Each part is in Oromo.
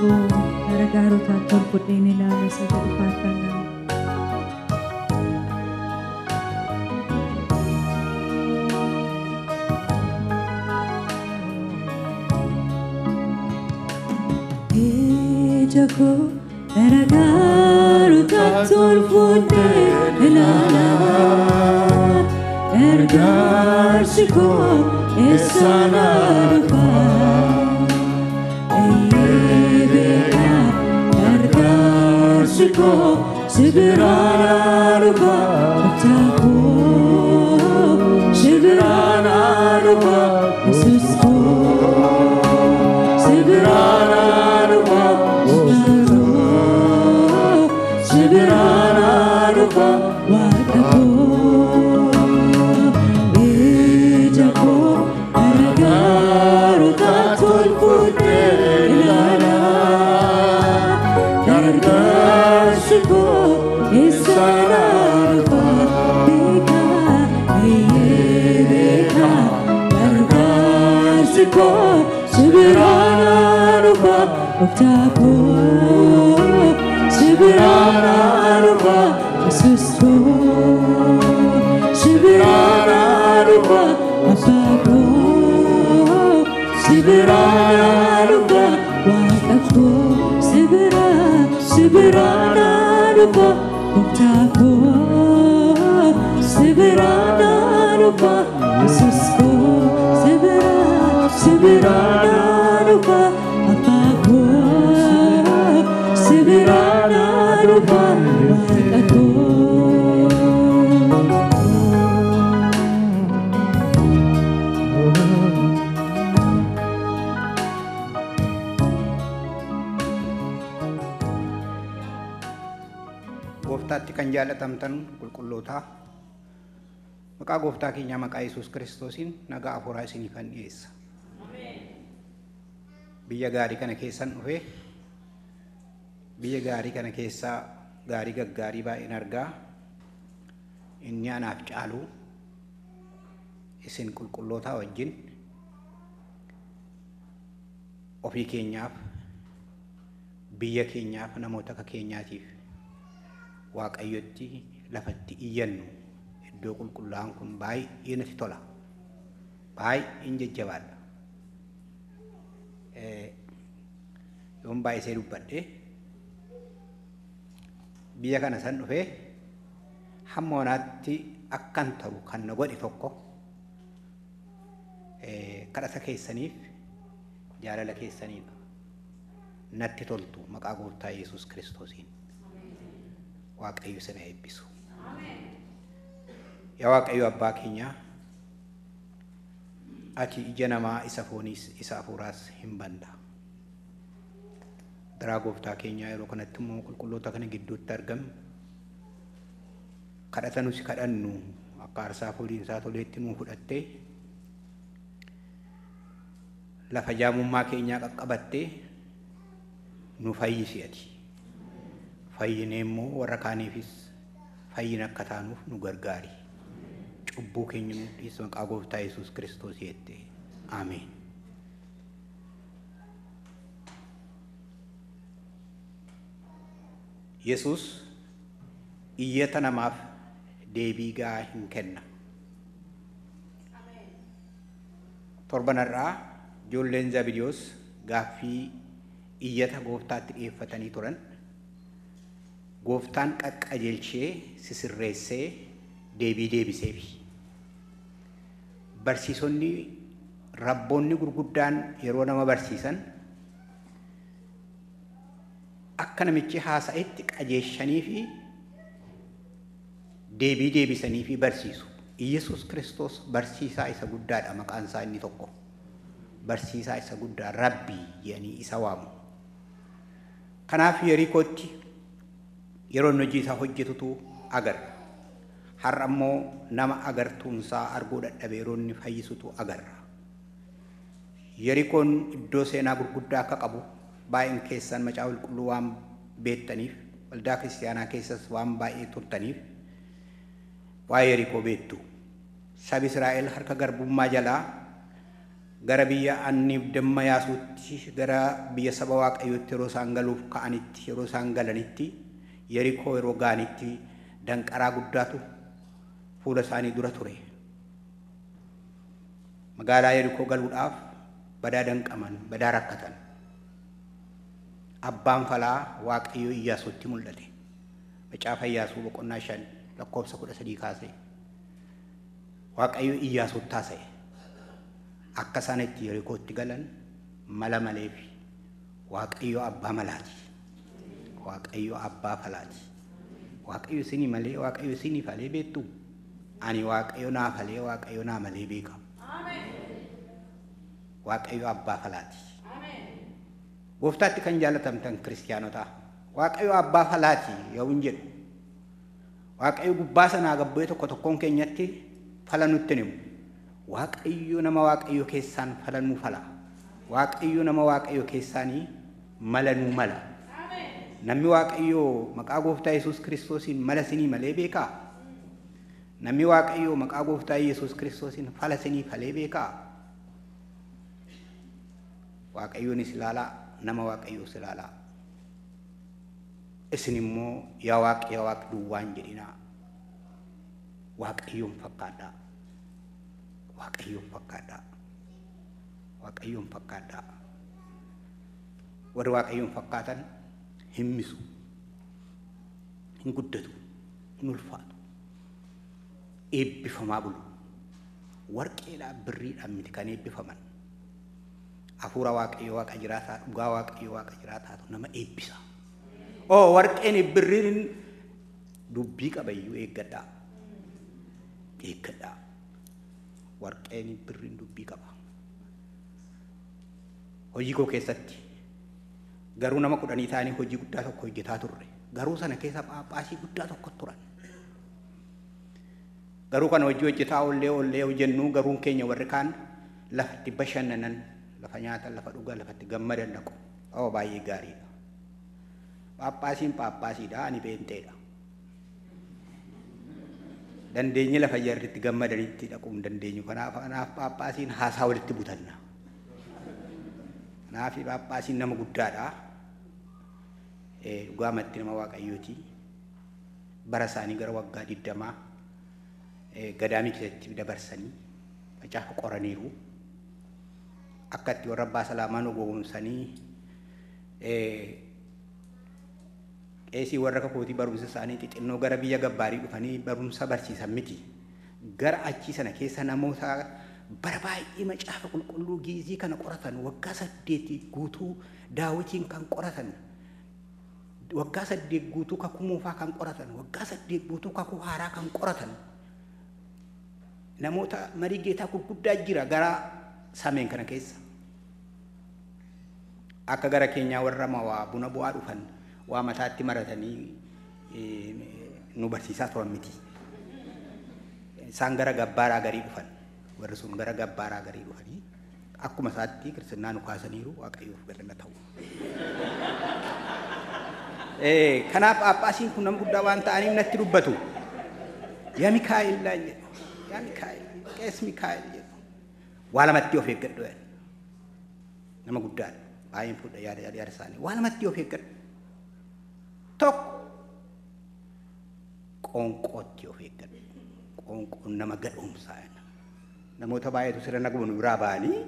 koo gargaarotaan tolfudheen ilaala sagalee faarfannaa. Ija koo gargaarotaan tolfudheen ilaala gargaarsi koo eessaan dhufa. Siko sibirana rupa Taku sibirana rupa Yesusku sibirana rupa sibirana rupa Wataku Ijaku Gargaru tatul putih ilana Gargasiko isararupa beka beka Gargasiko sibirana rupa Uktaku sibirana rupa Yesusku sibirana rupa Apaku sibirana rupa Wataku sibirana rupa Uktaku sibirana rupa Yesusku sibirana rupa Apaku sibirana rupa Wataku Gooftaatti kan jaalatamtan qulqulloota maqaa gooftaa keenya maqaa Yesuus Kiristoosiin nagaa hafuuraa isiniif dhiyeessa. Biyya gaarii kana keessan dhufe biyya gaarii kana keessaa gaarii gaggaarii baay'een argaa inni anaaf caalu isin qulqulloota wajjin ofii keenyaaf biyya keenyaaf namoota akka keenyaatiif Waaqayyotti lafatti iyyannu iddoo qulqullaa'aan kun baay'ee natti tola. Baay'een jajjabaadha. Yoon baay'isee dubbadhe biyya kana san dhufee hamma onaatti akkan ta'u kan na godhe tokko kadhata keessaniif jaalala keessaniif natti toltu maqaa gooftaa Yesuus Kiristoosiin. Waaqayyo sana eebbisu. Yaa Waaqayyo abbaa keenya ati ija namaa isa fooniis isa hafuuraas hin banne. Daraa gooftaa keenya yeroo kanatti immoo qulqulloota kana gidduutti argamu kadhata nuti kadhannu akka aarsaa fuudhinsaa toleetti nuu fudhattee lafa jaamummaa keenyaa qaqqabattee nu fayyisi ati. Fayyinee immoo warra kaaniifis fayyina akka taanuuf nu gargaari. Cubbuu keenya nu dhiisi maqaa gooftaa Yesuus Kiristoos jette. Ameen. Yesuus iyyata namaaf deebii gahaa hin kenna. Torbanarraa ijoolleen Zabidiyoos gaaffii iyyata gooftaatti dhiyeeffatanii turan. Gooftaan qaqqajeelchee sisirreessee deebii deebiseefi. Barsiisonni rabboonni gurguddaan yeroo nama barsiisan akka namichi haasa'etti qajeelchanii fi deebii deebisanii fi barsiisu. Yesuus Kiristoos barsiisaa isa guddaadha maqaan isaa inni tokko. Barsiisaa isa guddaa Rabbii jedhanii isa waamu. Kanaaf Yerikootti yeroo hojii isaa hojjetutu agarra. Har'a immoo nama agartuunsaa arguu dadhabee yeroo inni fayyisutu agarra. Yerikoon iddoo seenaa gurguddaa akka qabu baay'een keessan macaafa qulqulluu waan beektaniif waldaa kiristaanaa keessas waan baay'ee turtaniif waa'ee Yerikoo beektu. Sabi Israa'el harka garbummaa jalaa gara biyya anniif damma yaasuutti gara biyya saba waaqayyootti yeroo isaan galuuf ka'anitti yeroo isaan galanitti Yerikoo yeroo gaanitti danqaraa guddaatu fuula isaanii dura ture. Magaalaa Yerikoo galuudhaaf badaa danqaman badaa rakkatan. Abbaan falaa waaqayyo Iyyaasuutti mul'ate. Macaafa Iyyaasuu boqonnaa 5 lakkoofsa 13 kaasee waaqayyo Iyyaasuutti taasise. Akka isaan itti Yerikootti galan mala maleef waaqayyo abbaa malaati. Waaqayyo abbaa falaati. Waaqayyo isinii malee waaqayyo isinii falee beektu. Ani waaqayyo naa falee waaqayyo naa malee beeka. Waaqayyo abbaa falaati. Gooftaatti kan jaalatamtan kiristaanota waaqayyo abbaa falaati yoo hin jedhu. Waaqayyo gubbaa sanaa gabbee tokko tokkoon keenyatti fala nutti himu. Waaqayyo nama waaqayyo keessaan fala nuu fala. Waaqayyo nama waaqayyo keessaanii mala nuu mala. Namni waaqayyo maqaa gooftaa Yesuus Kiristoosiin mala sinii malee beekaa. Namni waaqayyo maqaa gooftaa Yesuus Kiristoosiin fala sinii falee beekaa. Waaqayyonis ilaalaa nama waaqayyoos ilaalaa. Isin immoo yaa Waaq duwwaan jedhinaa. Waaqayyoon fakkaadhaa. Waaqayyoon fakkaadhaa. Waaqayyoon fakkaadhaa. Warri waaqayyoon fakkaatan hin misu, hin guddatu, hin ulfaatu. Eebbifamaa bulu. Warqeedhaan birriidhaan miti kan eebbifaman. Hafuura waaqayyo waaqa jiraataa dhugaa waaqayyo waaqa jiraataatu nama eebbisa. Warqeen birriin dubbii qabayyuu eeggadhaa. Eeggadhaa. Warqeen birriin dubbii qaba. Hojii koo keessatti garuu nama 10 ta'anii hojii guddaa tokko hojjetaa turre. Garuu sana keessa Phaaphaasii guddaa tokko turan. Garuu kana hojii hojjetaa ollee hojjennu garuun keenya warri kaan lafatti bashannanan, lafa nyaatan, lafa dhugan, lafatti gammadan dhaqu. Baay'ee gaariidha. Phaaphaasiin Phaaphaasiidha, ani Pheenxeedha. Dandeenye lafa jarritti gammadanitti dhaquu hin dandeenyu. Kanaaf Phaaphaasiin haasaa walitti butanna. Kanaaf Phaaphaasiin nama guddaadha. Dhugaamatti nama waaqayyooti. Bara isaanii gara waggaa 20 gadaamii keessatti dabarsanii macaafa qoraniiru. Akka itti warra abbaa salaamaan gowwoomsanii qeesii warra kakootii barumsa isaanii xixinnoo gara biyya gabbaarii dhufanii barumsa barsiisan miti. Gara achii sana keessa namoota bara baay'ee macaafa qulqulluu giizii kana qoratan waggaa 8 guutuu Daawitiin kan qoratan. Waggaa 8 guutuu kakuu moofaa kan qoratan. Waggaa 8 guutuu kakuu haaraa kan qoratan. Namoota marii geetaa gurguddaa jira gara sameen kana keessa. Akka gara keenyaa warra mawaa buna bu'aa dhufan waa mataatti maratanii nu barsiisaa turan miti. Isaan gara gabbaaraa garii dhufan. Warri sun gara gabbaaraa garii dhufanii akkuma isaatti kiristinnaa nu kaasaniiru waaqayyoof galata ta'u. Kanaaf Phaaphaasiin kun nama guddaa waan ta'aniif natti dubbatu. Yaa Mikaa'el laan jedhu. Yaa Mikaa'el, qees Mikaa'el jedhu. Waa lamatti of eeggadhu. Nama guddaadha. Baay'een fuudha yaada isaanii. Waa lamatti of eeggadhu. Tokko qoonqootti of eeggadhu. Qoonqoon nama gadhoomsaa. Namoota baay'eetu sirna nagumaan biraa ba'anii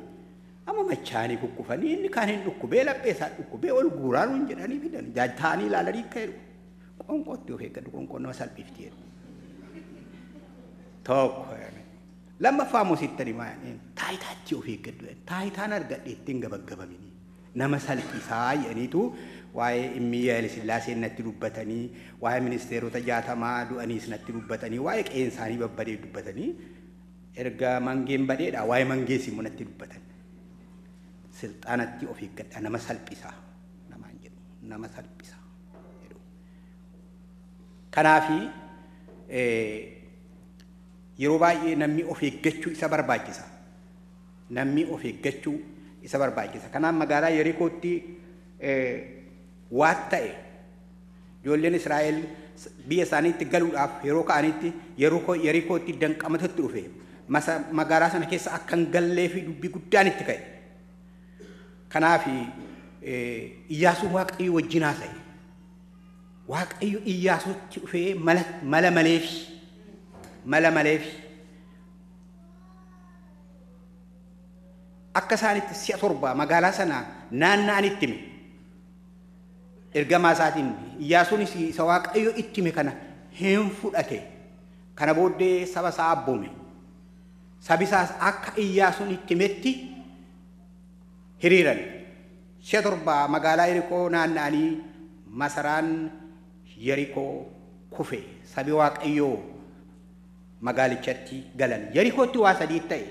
amma machaanii kukkufanii inni kaan hin dhukkubee lapheessaa dhukkubee ol guuraan hin jedhanii fidan jaajtaanii ilaalanii akka jedhu qoonqootti of eeggadhu. Qoonqoon nama salphifti jedhu. Tokko lammaffaa moosittanii maayanii taayitaatti of eeggadhu. Taayitaan argadhe ittiin gabaggabaminii nama salphisaa jedhaniitu waa'ee Immiyaa Haayile Sillaasee natti dubbatanii waa'ee ministeerota 60 du'aniis natti dubbatanii waa'ee qeensaanii babbadee dubbatanii erga mangeen badeedha waa'ee mangeessi immoo natti dubbatan. Silxaanatti of eeggadha nama salphisaa namaan jedhu nama salphisaa jedhu. Kanaafi yeroo baay'ee namni of eeggachuu isa barbaachisa. Namni of eeggachuu isa barbaachisa. Kanaaf magaalaa Yerikootti waan ta'e ijoolleen Israa'el biyya isaaniitti galuudhaaf yeroo ka'anitti Yerikootti danqamatutti dhufe. magaalaa sana keessa akka hin gallee fi dubbii guddaan itti ka'e. Kanaaf Iyyaasuun Waaqayyo wajjin haasa'e. Waaqayyo Iyyaasuutti dhufee mala maleef akka isaanitti si'a 7 magaalaa sana naanna'anitti hime. Ergamaa isaatiin Iyyaasuunis isa Waaqayyo itti hime kana hin fudhate. Kana booddee saba isaa abboome. Sabi isaas akka Iyyaasuun itti himetti hiriiran. Si'a 7 magaalaa Yerikoo naanna'anii masaraan Yerikoo kufe. Sabi Waaqayyoo magaalichatti galan. Yerikootti waa 3 ta'e.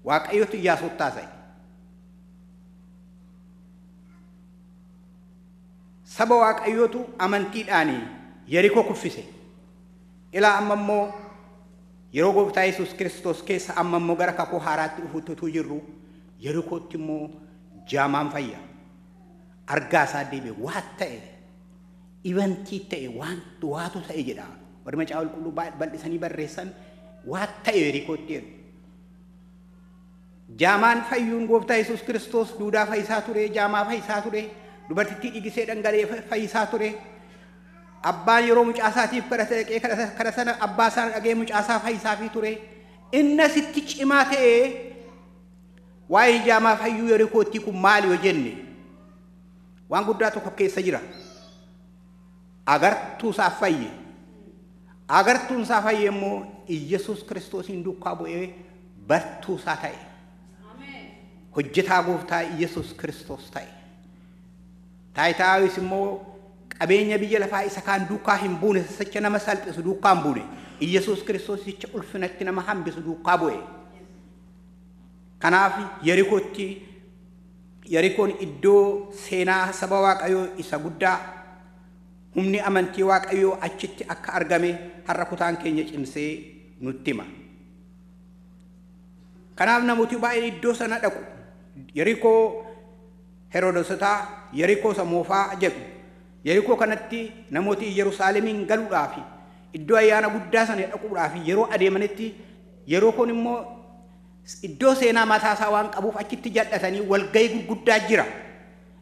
Waaqayyootu Iyyaasuutti haasa'e. Saba Waaqayyootu amantiidhaan Yerikoo kuffise. Ilaa amma immoo yeroo Gooftaa Yesuus Kiristoos keessa amma immoo gara kakuu haaraatti dhufuutu jirru Yerikootti immoo jaamaan fayya. Argaa isaa deebi'e waan ta'e ibantii ta'e waatu ta'e jedha. Warri Macaafa Qulqulluu bal'isanii barreessan waan ta'e Yerikootti jedhu. Jaamaan fayyuun Gooftaa Yesuus Kiristoos duudaa fayyisaa ture, jaamaa fayyisaa ture, dubartittii dhigisee dhangala'ee fayyisaa ture. Abbaan yeroo mucaasaatiif kadhate sana abbaa isaa dhagee mucaasaa fayyisaa fi ture. Inni sitti cimaa ta'ee waa'ee jaamaa fayyuu Yerikootti kun maali yoo jenne waan guddaa tokko keessa jira. Agartuu isaa fayye. Agartuun isaa fayye immoo Iyyesuus Kiristoosiin duukaa bu'ee bartuu isaa ta'e. Hojjetaa Gooftaa Iyyesuus Kiristoos ta'e. Taayitaawis immoo qabeenya biyya lafaa isa kaan duukaa hin buune sacha nama salphisu duukaa hin buune. Iyyesuus Kiristoos icha ulfinatti nama hambisu duukaa bu'e. Kanaaf Yerikoon iddoo seenaa saba Waaqayyoo isa guddaa humni amantii Waaqayyoo achitti akka argame har'a kutaan keenya cimsee nutti hima. Kanaaf namooti baay'ee iddoo sana dhaqu. Yerikoo Herodosotaa Yerikoo Samoofaa jedhu. Yerikoo kanatti namooti Yerusaalemiin galuudhaaf iddoo ayyaana guddaa sana dhaquudhaaf yeroo adeemanitti Yerikoon immoo iddoo seenaa mataasaa waan qabuuf achitti jal'atanii walgahii gurguddaa jira.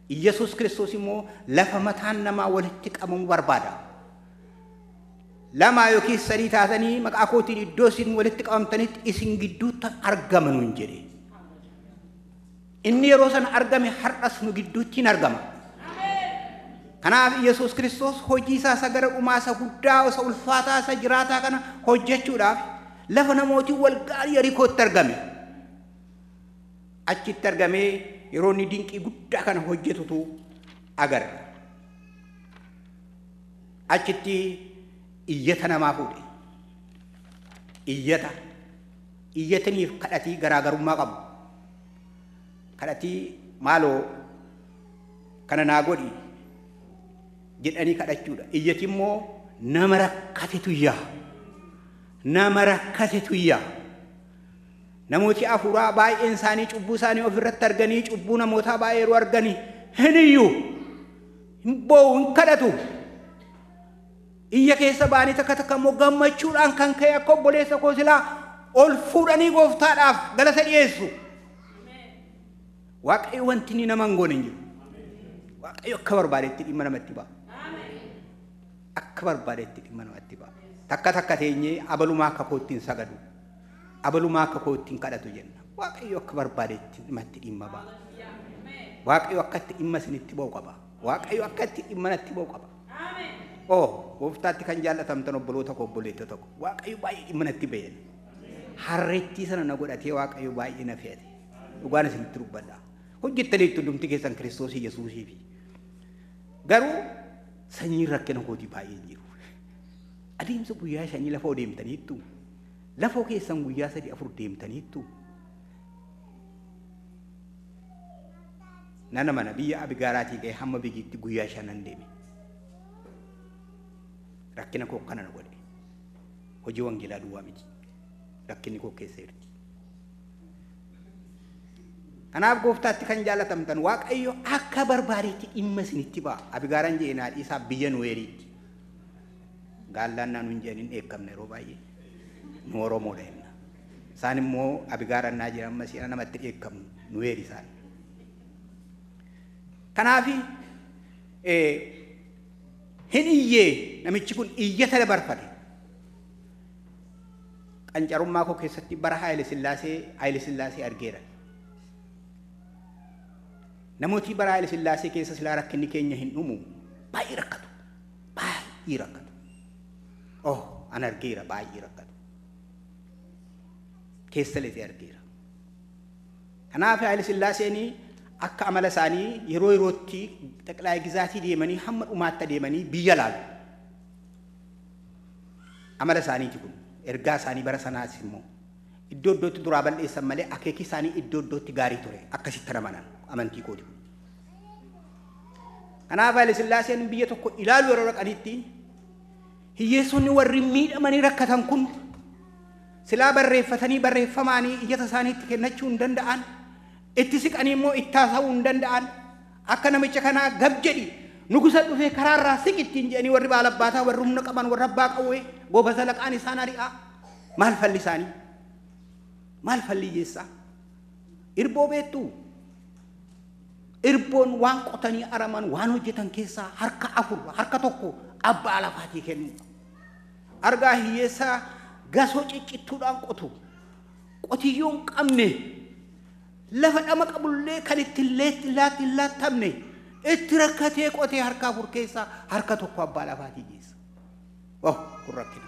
Iyyesuus Kiristoos immoo lafa mataan namaa walitti qabamu barbaada. Lama yookiin 3 taatanii maqaa kootiin iddoo isin walitti qabamtanitti isin gidduutti argaman hin jedhe. Inni yeroo sana argame har'as nu gidduutti argama. Kanaaf Iyyesuus Kiristoos hojii isaa sagara dhumaa isa guddaa isa ulfaataa isa jiraataa kana hojjechuudhaaf lafa namooti walgahii Yerikootti argame. Achitti argamee yeroo inni dinqii guddaa kana hojjetutu agarra. Achitti iyyata namaa fuudhe. Iyyataniif kadhatii garaagarummaa qabu. Kadhatii maaloo kana naa godhi jedhanii kadhachuudha. Iyyati immoo nama rakkatetu iyyaa. Namooti afuuraa baay'een isaanii cubbuu isaanii ofirratti arganii cubbuu namootaa baay'ee yeroo arganii hin iyyuu hin boo'u hin kadhatu. Iyya keessa baanii takka immoo gammachuudhaan kan ka'e akka obboleessa koo silaa ol fuudhanii Gooftaadhaaf galata dhiyeessu. Waaqayyo wanti inni nama hin goone hin jiru. Waaqayyo akka barbaadetti dhimma namatti ba'a. Akka barbaadetti dhimma namatti ba'a. Takka teenyee abalumaa akka koottiin sagadu. Abalumaa akka koottiin kadhatu jenna. Waaqayyo akka barbaadetti namatti dhimma ba'a. Waaqayyo akkatti dhimma isinitti ba'u qaba. Waaqayyo akkatti dhimma natti ba'u qaba. Gooftaatti kan jaallatamtan obboloota koo obboleettota koo. Waaqayyo baay'ee dhimma natti ba'e. Harreettii sana na godhatee Waaqayyo baay'ee na fe'ate. Dhugaan isinitti dubbadha. Hojjettaniitu dhumti keessan Kiristoos Yesuusiifi. Garuu sanyii rakkina kootii baay'een jiru. Adeemsa guyyaa 5 lafa deemtaniittu. Lafoo keessan guyyaa 3-4 deemtaniittu. Nana mana biyya Abigaaraatii ga'e hamma biyyitti guyyaa 5 deeme. Rakkina koo kana na godhe. Hojii wangeelaa duwwaa miti. Rakkinni koo keessa jirti. Kanaaf Gooftaatti kan jaallatamtan Waaqayyo akka barbaadetti dhimma isinitti ba'a. Abigaaraan jedhee naa dhiisaa biyya Nuweeriitti. Gaallaan naannu hin jedhaniin eegamne yeroo baay'ee. Nu Oromoodha jenna. isaan immoo abigaarannaa jiran masiina namatti dheekkamu nu weerisaan. Kanaafi hin iyyee namichi kun iyyata dabarfate. Qancarummaa koo keessatti bara Haayile Sillaasee argeera. Namooti bara Haayile Sillaasee keessa silaa rakkinni keenya hin dhumu baay'ee rakkatu. Baay'ee rakkatu. An argeera baay'ee rakkatu. Keessa leetee argeera. Kanaaf Haayile Sillaaseen akka amala isaanii yeroo yerootti xaqilaa gizaatii deemanii hamma dhumaatti deemanii biyya laalu. Amala isaaniiti kun ergaa isaanii bara sanaas immoo iddoo iddootti duraa balleessan malee akeeki isaanii iddoo iddootti gaarii ture akkasitti namanan amantii kooti. Kanaaf Haayile Sillaaseen biyya tokko ilaalu yeroo dhaqanitti hiyyeessonni warri miidhamanii rakkatan kun silaa barreeffatanii barreeffamaanii iyyata isaaniitti kennachuu hin danda'an. Itti siqanii immoo itti haasa'uu hin danda'an. Akka namicha kanaa gab jedhi nugusa dhufee karaarraa siqittiin jedhanii warri baalabbaataa warri humna qaban warra abbaa qawwee goobasa laqaan isaan ari'aa. Maal falli isaanii? Maal falli hiyyeessaa? Irboo beektuu? Irboon waan qotanii araman waan hojjetan keessaa harka tokko abbaa lafaatii kennu. Argaa hiyyeessaa gasoo ciccittuudhaan qotu. Qotiyyoon qabne. Lafa dhama qabullee kan itti laattamne itti rakkatee qotee harka afur keessaa harka tokko abbaa lafaatii geessa. Kun rakkina.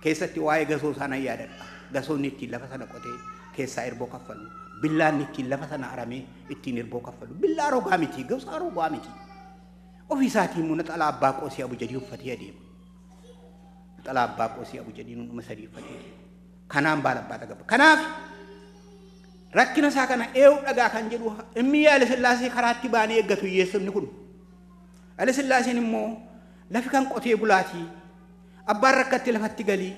Keessatti waa'ee gasoo sana yaadadha. Gasoonni ittiin lafa sana qotee keessaa irboo kaffalu. Billaan ittiin lafa sana aramee ittiin irboo kaffalu. Billaa rogaa miti, gosa rogaa miti. Ofiisaatiin immoo naxalaa abbaa qoosii abujadii uffatee adeema. Naxalaa abbaa qoosii abujadii dhuma sadii uffatee adeema. Kanaan baalabbaata gaba. Kanaaf rakkina isaa kana eewu dhagaa kan jedhu immi Haayile Sillaasee karaatti baanii eeggatu hiyyeessonni kun. Haayile Sillaaseen immoo lafi kan qotee bulaatii abbaan rakkatti lafatti galii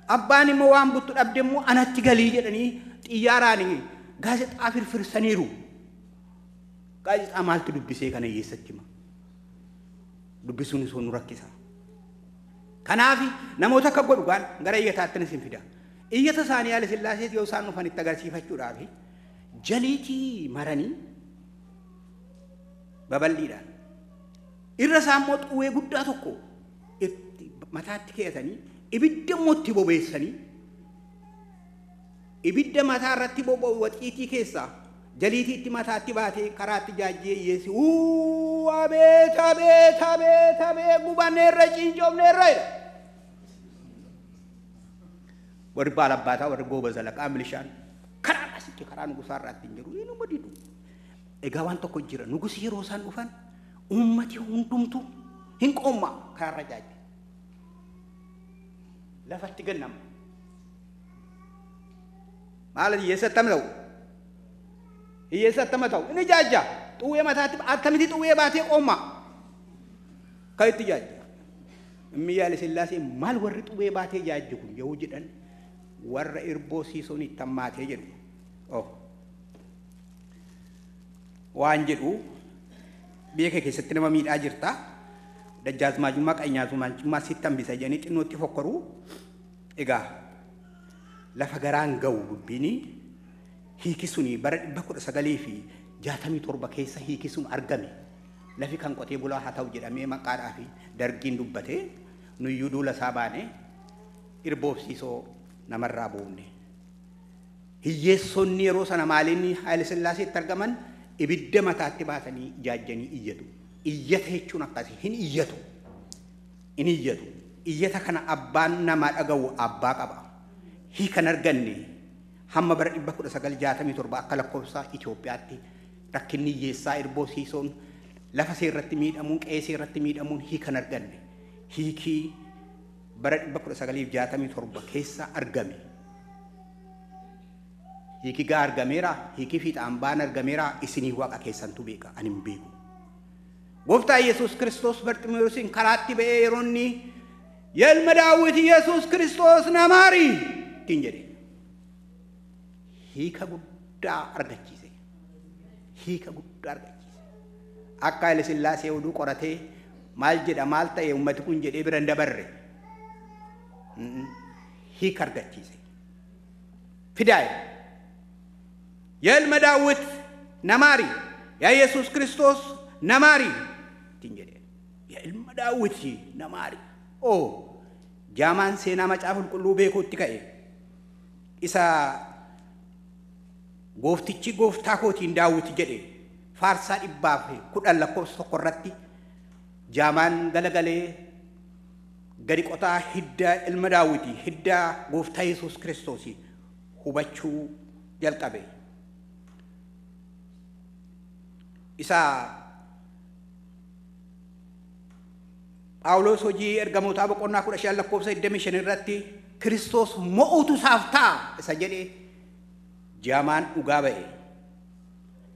abbaan immoo waan buttu dhabde immoo anatti galii jedhanii xiyyaaraan gaazexaa firfirsaniiru. Gaazexaa maaltu dubbisee kana hiyyeessatti hima? Dubbisuun isoo nu rakkisa. Kanaaf namoota akka godhugaan gara iyyataatti isin fida. Iyyata isaanii Haayile Sillaasee yoo isaan dhufan itti agarsiifachuudhaaf jaliitii maranii babal'iidhaan irra isaa immoo xuwwee guddaa tokko mataatti keeyatanii ibidda immoo itti bobeessanii ibidda mataa irratti boba'u waxiitii keessaa jaliitii itti mataatti baatee karaatti jaajjee hiyyeessi abee gubanneerra ciincoomneerra jedha. Warri baalabbaataa warri goobaza laqaa milishaan karaa asitti karaa nugusaa irraatti hin jiru inni madiidhu. Egaa waan tokko jira nugusi yeroo isaan dhufan uummati hundumtu hin qoommaa karaarra jaajje. Lafatti gannama. Maal hiyyeessatti ta'u? Hiyyeessatti ta'u inni jaajja xuwwee mataatti akkamitti xuwwee baatee qoommaa kan itti jaajja. Immi Haayile Sillaasee maal warri xuwwee baatee jaajje kun yoo jedhan warra irboo siisuun itti hammaatee jedhu. Waan jedhu biyya kee keessatti nama miidhaa jirta. Dajjaazmaajummaa qanyaazummaa sitti hambisa jedhanii xinnootti fokkoruu. Egaa lafa garaan ga'u dubbiin hiiki suni bara 1967 keessa hiiki sun argame. Lafi kan qotee bulaa haa ta'u jedhamee maqaadhaa fi dargiin dubbatee nuyyuu duula isaa baane irboofsiisoo namarraa buufne. Hiyyeessonni yeroo sana maaliin Haayile Sillaaseetti argaman ibidda mataatti baatanii jaajjanii iyyatu. Iyyata jechuun akkasii hin iyyatu. In iyyatu. Iyyata kana abbaan namaa dhaga'u abbaa qaba. Hiikan arganne hamma bara 1967 akka lakkoofsa Itoophiyaatti rakkinni hiyyeessaa irboofsiisoon lafa seerratti miidhamuun qe'ee seerratti miidhamuun hiikan arganne. Hiikii bara 1967 keessa argame. Hiiki gaa argameera, hiiki fiixaan baan argameera isinii waaqa keessantu beeka ani hin beeku. Gooftaa Yesuus Kiristoos Barximeewosiin karaatti ba'ee yeroo inni yaa ilma Daawit Yesuus Kiristoos na maari ittiin jedhe. Hiika guddaa argachiise. Hiika guddaa argachiise. Akka Haayile Sillaasee oduu qoratee maal jedha maal ta'e uummati kun jedhee bira hin dabarre. Hiika argachiise. fidaa'e. Yaa ilma Daawit na maari, yaa Yesuus Kiristoos na maari ittiin jedheen. Yaa ilma Daawit na maari. Jaamaan seenaa macaafa qulqulluu beekuutti ka'e. Isa gooftichi gooftaa kootiin Daawit jedhe faarsaa 110 lakkoofsa 1 irratti jaamaan galagalee gadi qotaa hidda ilma Daawiti hidda gooftaa Yesuus Kiristoos hubachuu jalqabe. Isa Phaawulos hojii ergamootaa boqonnaa 15 lakkoofsa 25 irratti Kiristoos mo'uutu isaaf ta'a isa jedhee jaamaan dhugaa ba'e.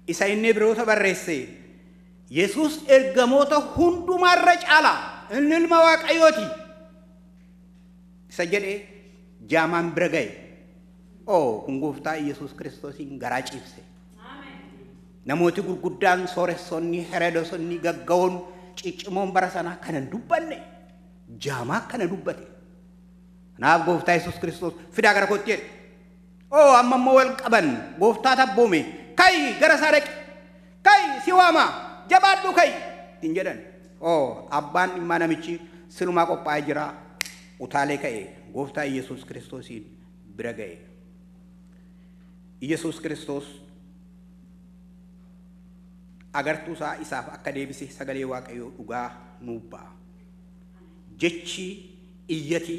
Isa inni Ibroota barreesse Yesuus ergamoota hundumaarra caala inni ilma Waaqayyooti isa jedhee jaamaan bira ga'e. Kun gooftaa Yesuus Kiristoosiin garaa ciibse. Namooti gurguddaan sooressonni heroodosonni gaggawoon ciccimoon bara sanaa kana dubbanne jaamaa kana dubbate. Kanaaf gooftaa Yesuus Kiristoos fidaa gara kootti jedhe. Amma immoo wal qaban gooftaa tabboome kai gara isaa dhaqi kai si waama jabaadhu kai ittiin jedhan. Abbaan dhimmaa namichi silumaa qophaa'ee jira utaalee ka'e gooftaa Yesuus Kiristoosiin bira ga'e. Yesuus Kiristoos agartuu isaa isaaf akka deebise sagalee Waaqayyoo dhugaa nuuf ba'a. Jechi iyyati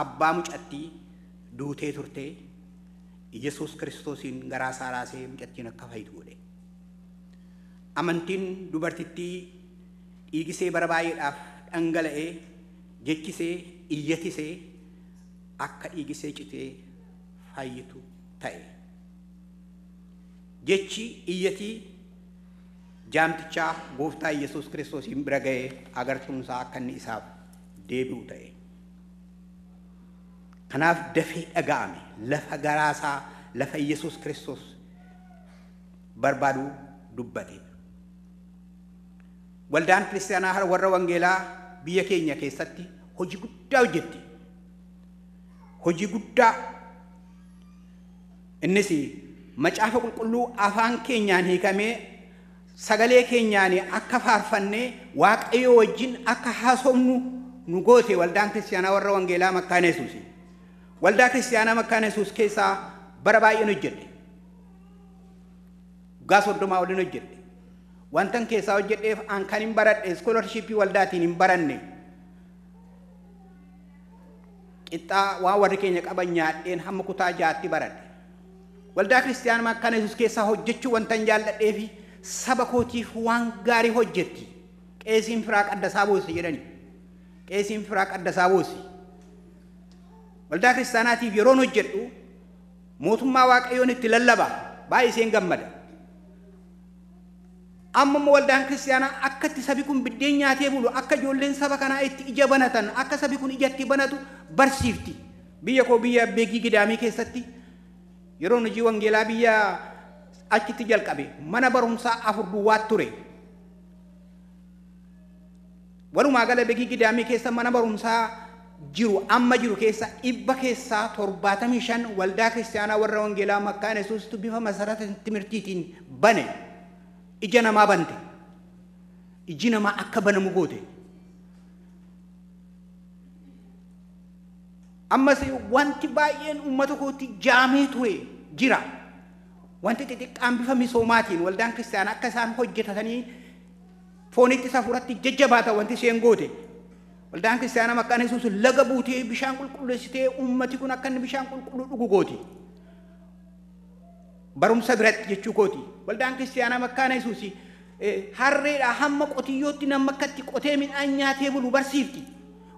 abbaa mucattii duutee turtee Yesuus Kiristoosiin garaa isaa raasee mucattiin akka fayyitu godhe. Amantiin dubartittii dhiigisee bara baay'eedhaaf dhangala'ee jechisee iyyatisee akka dhiigisee citee fayyitu ta'e. Jechi iyyatii jaamtichaa gooftaa Yesuus Kiristoosiin bira ga'ee agartuun isaa akka inni isaaf deebi'u ta'e. Kanaaf dafee dhaga'ame lafa garaasaa lafa Yesuus Kiristoos barbaadu dubbate. Waldaan kiristaanaa warra wangeelaa biyya keenya keessatti hojii guddaa hojjetti. Hojii guddaa innis macaafa qulqulluu afaan keenyaan hiikamee sagalee keenyaan akka faarfannee Waaqayyo wajjin akka haasofnu nu goote waldaan kiristaanaa warra wangeelaa Makkaana Yesuus. Waldaa kiristaanaa Makkaana Yesuus keessaa bara baay'een hojjedhe. Waggaa 30 waliin hojjedhe. Wantan keessaa hojjedheef an kan hin baradhe scholarshipii waldaatiin hin baranne. Qixxaa waan warri keenya qaban nyaadheen hamma kutaa 6tti baradhe. Waldaa kiristaanaa Makkaana Yesuus keessaa hojjechuu wantan jaalladhee fi saba kootiif waan gaarii hojjetti. Qeesiin firaa qaddasaa boosii jedhani. Qeesiin firaa qaddasaa boosii. Waldaa kiristaanaatiif yeroon hojjedhu mootummaa Waaqayyoon itti lallaba baay'iseen gammada. Amma waldaan kiristaanaa akka itti sabi kun biddeen nyaatee bulu akka ijoolleen saba kanaa itti ija banatan akka sabi kun ijatti banatu barsiifti. Biyya koo biyya Beegii Gidaamii keessatti yeroon hojii wangeelaa biyya achitti jalqabe mana barumsaa 4 duwwaatu ture. Walumaa gala Beegii Gidaamii keessa mana barumsaa jiru amma jiru keessa 100 keessaa 75 waldaa kiristaanaa warra wangeelaa Makkaana Yesuusitu bifa masarata timirtiitiin bane. Ija namaa bante. Iji namaa akka banamu goote. Ammas wanti baay'een uummata kootti jaamee ture jira. Wanti xixiqqaan bifa misoomaatiin waldaan kiristaanaa akka isaan hojjetatanii foonitti safuratti jajjabaata wanti isheen goote. Waldaan kiristaanaa Makkaana Yesuus laga buutee bishaan qulqulleessitee uummati kun akka inni bishaan qulqulluu dhugu gooti. Barumsa biratti jechuu kooti. Waldaan kiristaanaa Makkaana Yesuus harreedhaa hamma qotiyyootti nama akkatti qotee midhaan nyaatee bulu barsiifti.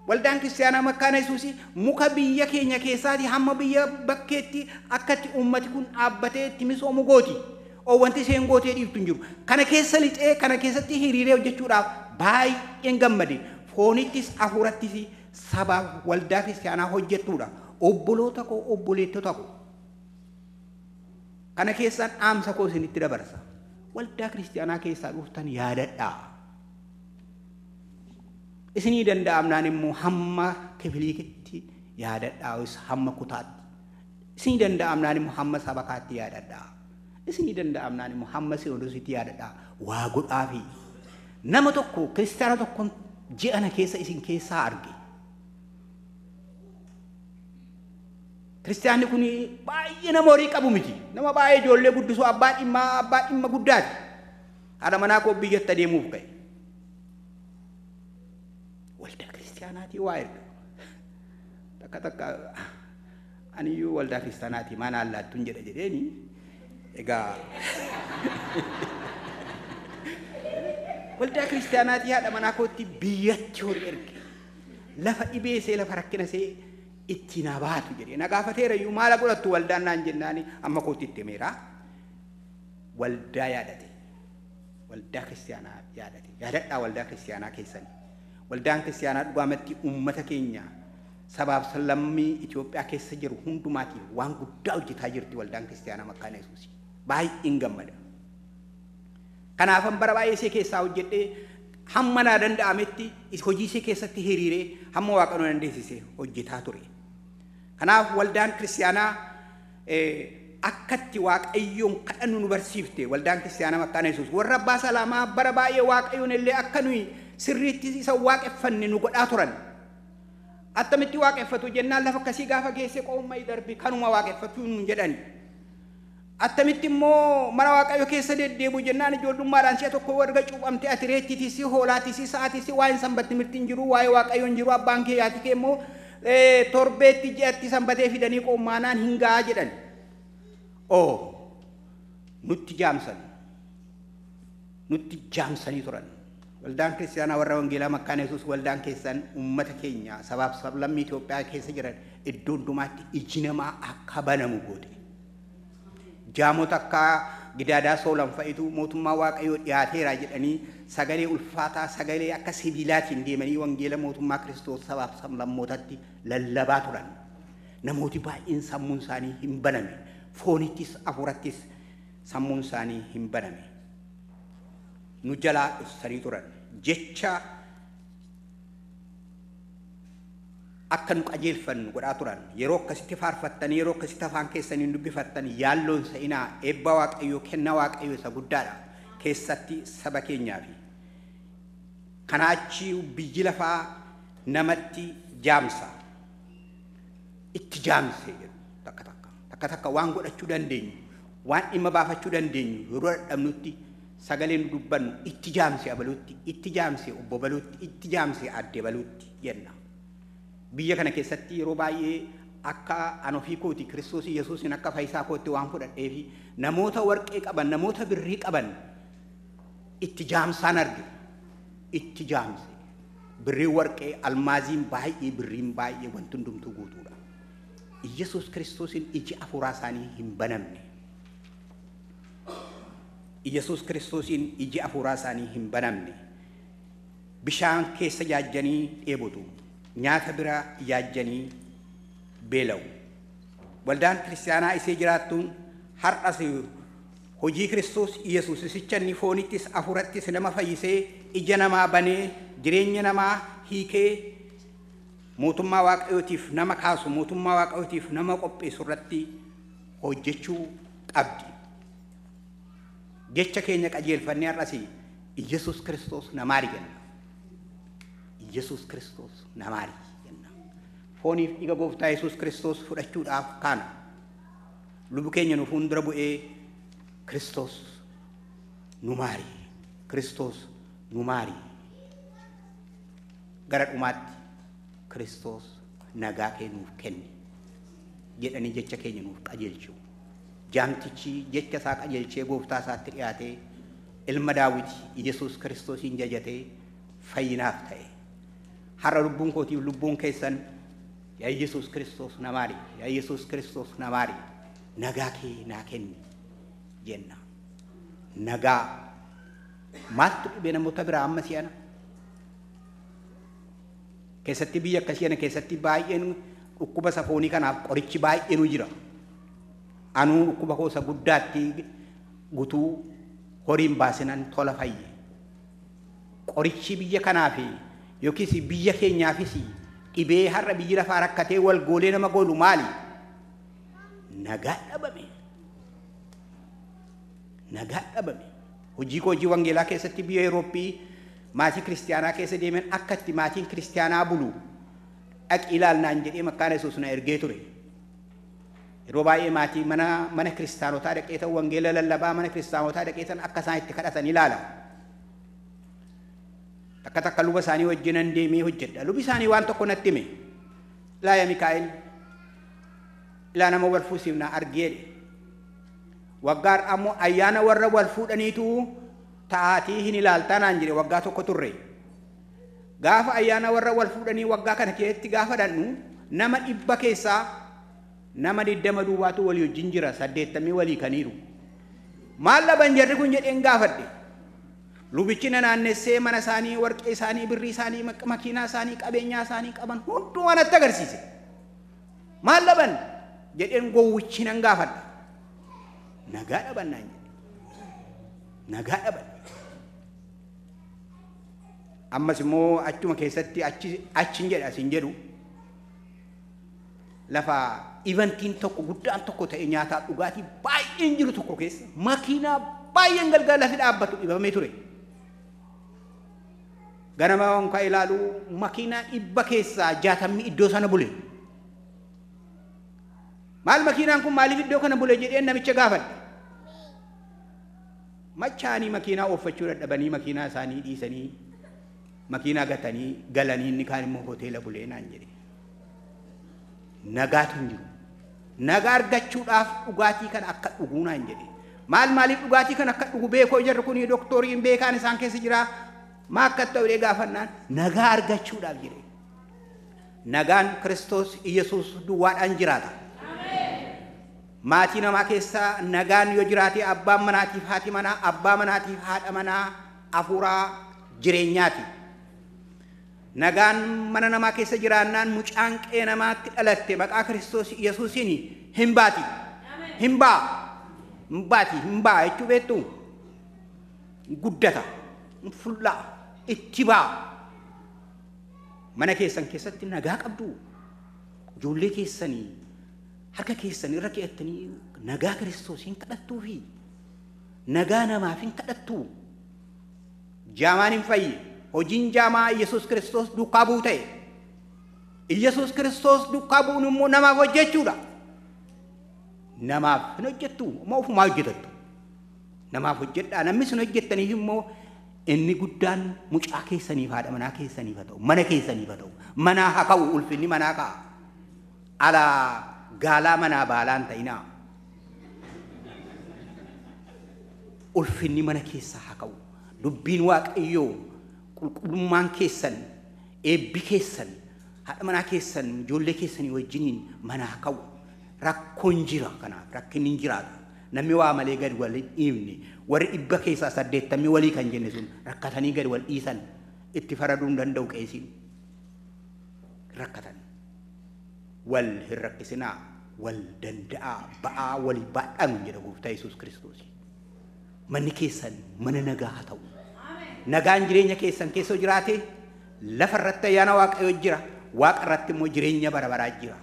Waldaan kiristaanaa Makkaana Yesuus muka biyya keenya keessaati hamma biyya bakkeetti akkatti uummati kun dhaabbatee itti misoomu gooti. Wanti isheen gootee dhiiftu hin jiru. Kana keessa lixee kana keessatti hiriiree hojjechuudhaaf baay'een gammade. Foonittis hafuurattis saba waldaa kiristaanaa hojjettuudha. Obboloota koo obboleettota koo. Kana keessaan dhaamsa koo isinitti dabarsa. Waldaa kiristaanaa keessaa dhuftan yaadadhaa. Isinii danda'amnaan immoo hamma kifiliikitti yaadadhaa hamma kutaatti isin danda'amnaan Muhammad sabakaatti yaadadha isin danda'amnaan Muhammad sinodositti yaadadha waa godhaafi nama tokko kristaana tokko ji'ana keessa isin keessaa arge kristaanni kun baay'ee nama horii qabu miti nama baay'ee ijoollee guddisuu abbaa dhimma guddaati haadha manaa koo biyyatti deemuuf ka'e waldaa kristaanaati waa erga takka aniyyuu waldaa kristaanaati maana allaattuun jedheeni egaa waldaa kristaanaati haadha manaa kootti biyyatti horii erge lafa dhibeesee lafa rakkinasee itti na baatu jedhee na gaafateera iyyuu maala godhattu waldaan naan jennaani amma kootti itti himeera waldaa yaadate waldaa kristaanaa yaadate yaadadhaa waldaa kristaanaa keessanii waldaan kristaanaa dhugaamatti uummata keenya sabaaf lammii Itoophiyaa keessa jiru hundumaatiif waan guddaa hojjetaa jirti waldaan kristaanaa Makkaana Yesuus baay'een gammada kanaafan bara baay'ee isee keessaa hojjedhee hamma naa danda'ametti hojii isee keessatti hiriiree hamma Waaqayyo dandeessisee hojjetaa ture kanaaf waldaan kristaanaa akkatti Waaqayyoon kadhannu nu barsiifte waldaan kristaanaa Makkaana Yesuus warra abbaa salaamaa bara baay'ee Waaqayyoon illee akka nuyi sirriitti isa waaqeffanne nu godhaa turan attamitti waaqeffatu jennaan lafa akkasii gaafa geesse qoomma darbi kanuma waaqeffatu nu jedhani attamitti immoo mana Waaqayyo keessa deddeebu jennaan ijoollummaadhaan si'a tokko warga cuuphamte ati reettitisi hoolaatisi sa'aatisi waa'een sanbatti mirtiin jiru waa'ee Waaqayyoon jiru abbaan kee yaati kee immoo torbeetti ji'atti sanbatee fidanii qoommaanaan hin ga'a jedhan nutti jaamsanii turan waldaan kristaanaa warra wangeelaa Makkaana Yesuus waldaan keessan uummata keenya sabaaf sablammii Itoophiyaa keessa jiran iddoo hundumaatti iji namaa akka banamu goote jaamota akka gidaadaa soolan fa'itu mootummaa Waaqayyoo dhiyaateera jedhanii sagalee ulfaataa sagalee akka sibiilaatiin deemanii wangeela mootummaa Kiristoos sabaaf sablammootatti lallabaa turan namooti baay'een sammuun isaanii hin baname foonittis hafuurattis sammuun isaanii hin baname nu jalaa dhussanii turan jecha akka nu qajeelfannu godhaa turan yeroo akkasitti faarfattanii yeroo akkasitti afaan keessanii dubbifattan yaalloon sa'inaa eebba Waaqayyoo kennaa Waaqayyoo isa guddaadha keessatti saba keenyaafi kanaachi biyyi lafaa namatti jaamsa itti jaamse jedhu takka waan godhachuu dandeenyu waan dhimma baafachuu dandeenyu yeroo dadhabnutti sagaleen dubbannu itti jaamse abaluutti itti jaamse obbo baluutti itti jaamse adde baluutti jenna biyya kana keessatti yeroo baay'ee akka anofii kooti Kiristoos Yesuusin akka fayyisaa kootti waan fudhadheefi namoota warqee qaban namoota birrii qaban itti jaamsaan arge itti jaamse birrii warqee almaaziin baay'ee birriin baay'ee wanti hundumtuu guutuudha Yesuus Kiristoosin iji afuuraa isaanii hin banamne Yesuus Kiristoosin iji afuuraa isaanii hin banamne bishaan keessa yaajjanii dheebotu nyaata bira yaajjanii beela'u waldaan kiristaanaa isee jiraattuun har'as hojii Kiristoos Yesuus isicha inni foonittis afuurattis nama fayyisee ija namaa banee jireenya namaa hiikee mootummaa Waaqayyootiif nama kaasu mootummaa Waaqayyootiif nama qopheessu irratti hojjechuu qabdi jecha keenya qajeelfannee har'as Yesuus Kiristoos namaari jenna Yesuus Kiristoos namaari jenna fooniif dhiiga gooftaa Yesuus Kiristoos fudhachuudhaaf kana lubu keenya nu fuuldura bu'ee Kiristoos numaari Kiristoos numaari gara dhumaatti Kiristoos nagaa kennuuf kenne jedhanii jecha keenya nuuf qajeelchu jaamtichi jecha isaa qajeelchee gooftaa isaatti dhiyaatee ilma Daawit Yesuus Kiristoosiin jajatee fayyinaaf ta'e har'a lubbuun kootiif lubbuun keessan yaa Yesuus Kiristoos namaari yaa Yesuus Kiristoos namaari nagaa kee naa kenni jenna nagaa maaltu dhibee namoota biraa amma si'ana keessatti biyya akkasii kana keessatti baay'een dhukkuba safoonii kanaaf qorichi baay'eenu jira anuu dhukkuba koosa guddaatti gutuu horiin baasinan tola fayye qorichi biyya kanaaf yookiis biyya keenyaafis dhibee har'a biyyi lafaa rakkatee wal goolee nama goolu maali nagaa dhabame. Nagaa dhabame. Hojii wangeelaa keessatti biyya Eurooppii maatii kiristaanaa keessa deeman akkatti maatiin kiristaanaa bulu dhaqi ilaalnaan jedhee Makkaana Yesuus na ergee ture. Yeroo baay'ee maatii mana kiristaanotaa dhaqee ta'u wangeela lallabaa mana kiristaanotaa dhaqee ta'an akka isaan itti kadhatan ilaala. Takka luba isaanii wajjinan deemee hojjedha. Lubi isaanii waan tokko natti hime. Ilaa yaa Mikaa'el ilaa nama wal fuusiifnaa argeedhe. Waggaan ammoo ayyaana warra wal fuudhaniitu ta'aatii hin ilaaltaa naan jedhe waggaa tokko turre. Gaafa ayyaana warra wal fuudhanii waggaa kana keessatti gaafa dhannu nama 100 keessaa nama 20 duwwaatu walii wajjin jira 80 walii kaniiru. Maal laban jarri kun jedheen gaafadhe. Lubichi naannessee mana isaanii warqee isaanii birrii isaanii makiinaa isaanii qabeenyaa isaanii qaban hundumaa natti agarsiise. Maal laban jedheen gowwichi nan gaafadha. Nagaa dhaban naan jedhe. Nagaa dhaban. Ammas immoo achuma keessatti achin jedha asin jedhu lafa eventiin tokko guddaan tokko ta'e nyaataa dhugaatii baay'een jiru tokko keessa makiinaa baay'een galgala fi dhaabbatu dhibamee ture. Ganama wanka ilaalu makiinaa 100 keessaa 60 iddoo sana bule. Maal makiinaan kun maaliif iddoo kana bule jedheen namicha gaafadhe. Machaanii makiinaa oofachuu dadhabanii makiinaa isaanii dhiisanii makiinaa gatanii galanii inni kaan immoo hoteela bulee naan jedhe. Nagaatu hin jiru. Nagaa argachuudhaaf dhugaatii kana akka dhuguu naan jedhe. Maaliif dhugaatii kana akka dhugu beekoo jarri kun doktoriin beekaan isaan keessa jira. Maa akka ta'u gaafannaan nagaa argachuudhaaf jedhe. Nagaan Kiristoos Iyesuus duwwaadhaan jiraata. Maatii namaa keessaa nagaan yoo jiraate abbaan manaatiif haati manaa, abbaa manaatiif haadha manaa hafuuraa jireenyaati. Nagaan mana namaa keessa jiraannaan mucaan qee namaatti dhalatte maqaa Kiristoos Iyesuusiin hin baati. Hin baati jechuu beektu guddata, fullaa, itti baa. Mana keessan keessatti nagaa qabdu. Ijoollee keessanii harka keessan irra keettanii nagaa Kiristoosiin kadhattuu fi nagaa namaaf hin kadhattu. Jaamaan hin fayyi. Hojiin jaamaa Yesuus Kiristoos duukaa bu'u ta'e. Yesuus Kiristoos duukaa bu'uun immoo namaaf hojjechuudha. Namaaf hin hojjettu, immoo ofumaa hojjetattu. Namaaf hojjedhaa. Namni sun hojjettaniif immoo inni guddaan mucaa keessaniif haadha manaa keessaniif haa ta'u, mana keessaniif haa ta'u, manaa haa ka'u ulfinni manaa ka'a. Alaa gaalaa manaa baalaan ta'inaa. Ulfinni mana keessaa haa ka'u. Dubbiin Waaqayyoo qulqullummaan keessan, eebbi keessan, haadha manaa keessan, ijoollee keessanii wajjiniin mana haa ka'u. Rakkoon jira kanaaf rakkinni hin jiraatu. Namni waa malee gad wal dhiibne warri 100 keessaa 80 walii kan jenne sun rakkatanii gad wal dhiisan itti faraduu hin danda'u qeesiin. Rakkatan. Wal hin rakkisinaa, wal danda'aa, ba'aa walii baadhaan jedha Gooftaa Yesuus Kiristoos. Manni keessan mana nagaa haa ta'u. Nagaan jireenya keessan keessa jiraate lafa irratti ayyaana Waaqayyoo jira, Waaqa irratti immoo jireenya bara baraa jira.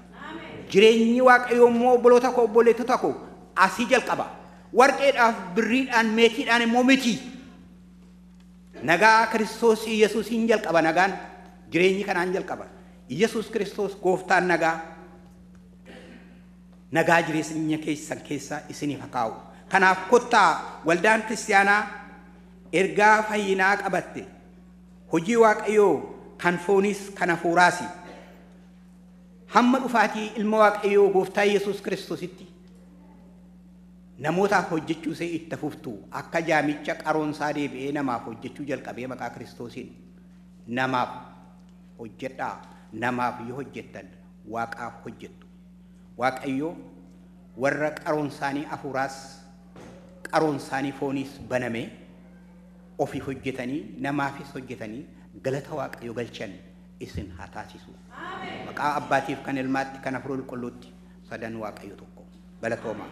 Jireenyi Waaqayyoo immoo obboloota koo obboleettota koo asii jalqaba. Warqeedhaaf birriidhaan meetiidhaan immoo miti. Nagaa Kiristoos Yesuusiin jalqaba nagaan jireenyi kanaan jalqaba. Yesuus Kiristoos gooftaan nagaa jireenya keessan keessa isiniif haa kaa'u. Kanaaf kottaa waldaan kiristaanaa ergaa fayyinaa qabatte hojii Waaqayyoo kan foonis kan hafuuraasi. Hamma dhufaatii ilma Waaqayyoo gooftaa Yesuus Kiristoositti namootaaf hojjechuu see itti fuftu akka jaamicha qaroonsaa deebi'ee namaaf hojjechuu jalqabee maqaa Kiristoosiin namaaf hojjedhaa. Namaaf yoo hojjettan Waaqaaf hojjettu. Waaqayyoo warra qaroonsaanii hafuuraas qaroonsaanii fooniis banamee ofii hojjetanii namaafis hojjetanii galata Waaqayyoo galchan isin haa taasisu. Maqaa Abbaatiif kan Ilmaatti kan Hafuura Qulqulluutti sadan Waaqayyo tokko. Galatoomaa.